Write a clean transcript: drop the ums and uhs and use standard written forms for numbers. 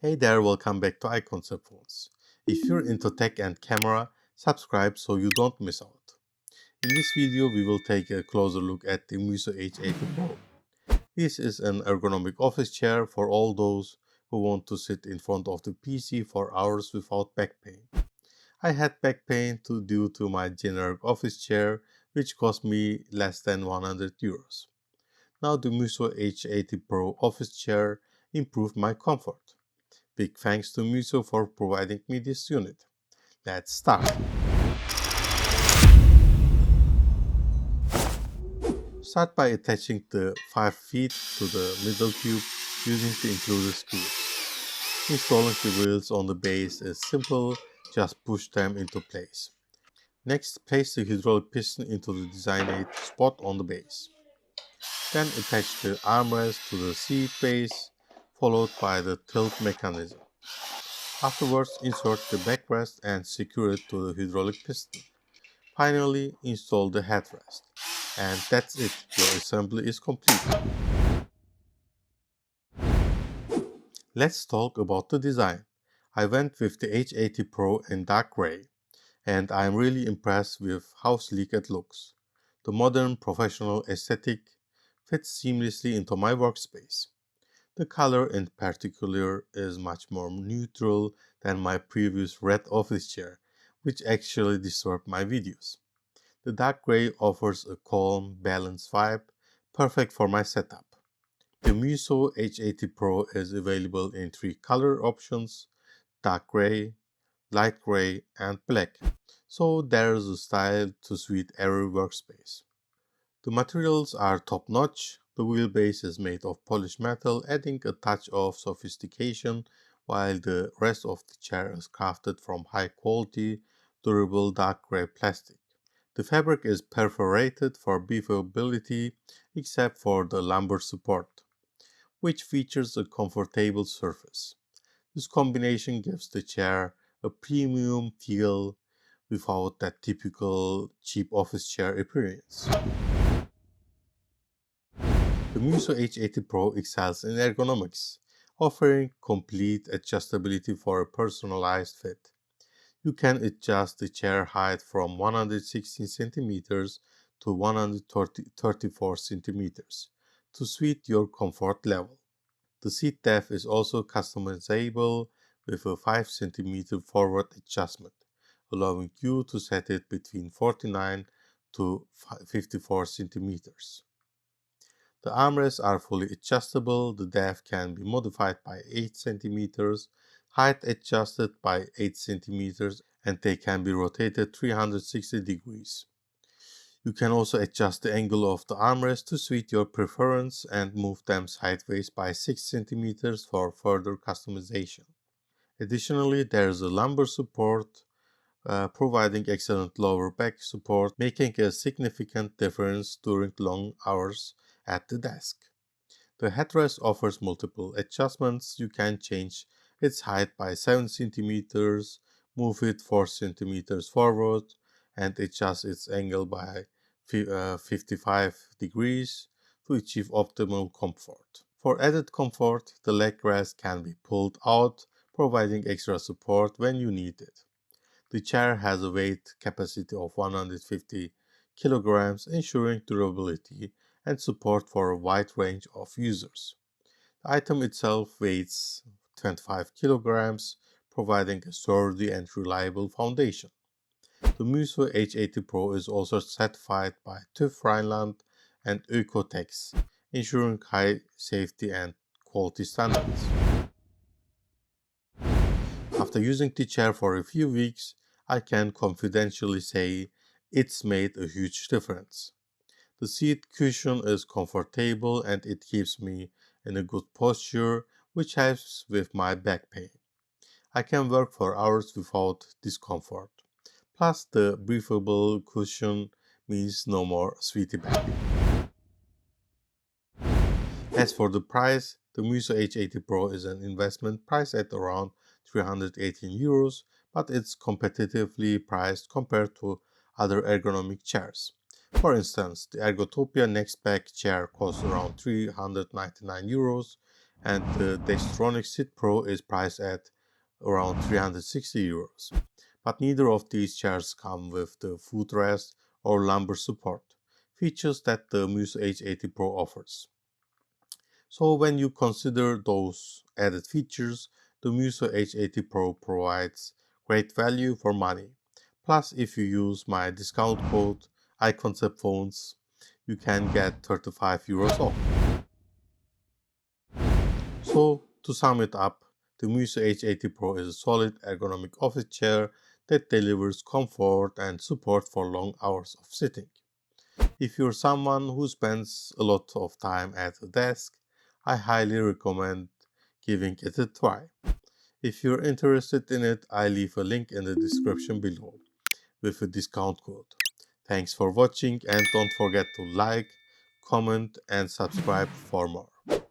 Hey there, welcome back to iConcept Phones. If you're into tech and camera, subscribe so you don't miss out. In this video, we will take a closer look at the MUSO H80 Pro. This is an ergonomic office chair for all those who want to sit in front of the PC for hours without back pain. I had back pain due to my generic office chair, which cost me less than 100 euros. Now the MUSO H80 Pro office chair improved my comfort. Big thanks to MUSO for providing me this unit. Let's start. Start by attaching the 5 feet to the middle tube using the included screws. Installing the wheels on the base is simple, just push them into place. Next, place the hydraulic piston into the designated spot on the base. Then attach the armrest to the seat base, followed by the tilt mechanism. Afterwards, insert the backrest and secure it to the hydraulic piston. Finally, install the headrest. And that's it, your assembly is complete. Let's talk about the design. I went with the H80 Pro in dark gray, and I'm really impressed with how sleek it looks. The modern professional aesthetic fits seamlessly into my workspace. The color in particular is much more neutral than my previous red office chair, which actually disturbed my videos. The dark gray offers a calm, balanced vibe, perfect for my setup. The MUSO H80 Pro is available in 3 color options: dark gray, light gray, and black, so there's a style to suit every workspace. The materials are top-notch. The wheelbase is made of polished metal, adding a touch of sophistication, while the rest of the chair is crafted from high-quality, durable dark gray plastic. The fabric is perforated for breathability, except for the lumbar support, which features a comfortable surface. This combination gives the chair a premium feel without that typical cheap office chair appearance. The MUSO H80 Pro excels in ergonomics, offering complete adjustability for a personalized fit. You can adjust the chair height from 116 cm to 134 cm to suit your comfort level. The seat depth is also customizable with a 5 cm forward adjustment, allowing you to set it between 49 to 54 cm. The armrests are fully adjustable. The depth can be modified by 8 cm, height adjusted by 8 cm, and they can be rotated 360 degrees. You can also adjust the angle of the armrest to suit your preference and move them sideways by 6 cm for further customization. Additionally, there is a lumbar support providing excellent lower back support, making a significant difference during long hours at the desk. The headrest offers multiple adjustments. You can change its height by 7 cm, move it 4 cm forward, and adjust its angle by 55 degrees to achieve optimal comfort. For added comfort, the leg rest can be pulled out, providing extra support when you need it. The chair has a weight capacity of 150 kilograms, ensuring durability and support for a wide range of users. The item itself weighs 25 kilograms, providing a sturdy and reliable foundation. The MUSO H80 Pro is also certified by TÜV Rheinland and Ökotex, ensuring high safety and quality standards. After using the chair for a few weeks, I can confidentially say it's made a huge difference. The seat cushion is comfortable and it keeps me in a good posture, which helps with my back pain. I can work for hours without discomfort. Plus, the breathable cushion means no more sweaty back. As for the price, the MUSO H80 Pro is an investment priced at around 318 euros, but it's competitively priced compared to other ergonomic chairs. For instance, the Ergotopia Next Back chair costs around 399 euros, and the Dextronic Sit Pro is priced at around €360. But neither of these chairs come with the footrest or lumbar support, features that the MUSO H80 Pro offers. So when you consider those added features, the MUSO H80 Pro provides great value for money. Plus, if you use my discount code iConceptPhones, you can get €35 off. So, to sum it up, the MUSO H80 Pro is a solid ergonomic office chair that delivers comfort and support for long hours of sitting. If you're someone who spends a lot of time at a desk, I highly recommend giving it a try. If you're interested in it, I leave a link in the description below with a discount code. Thanks for watching and don't forget to like, comment and subscribe for more.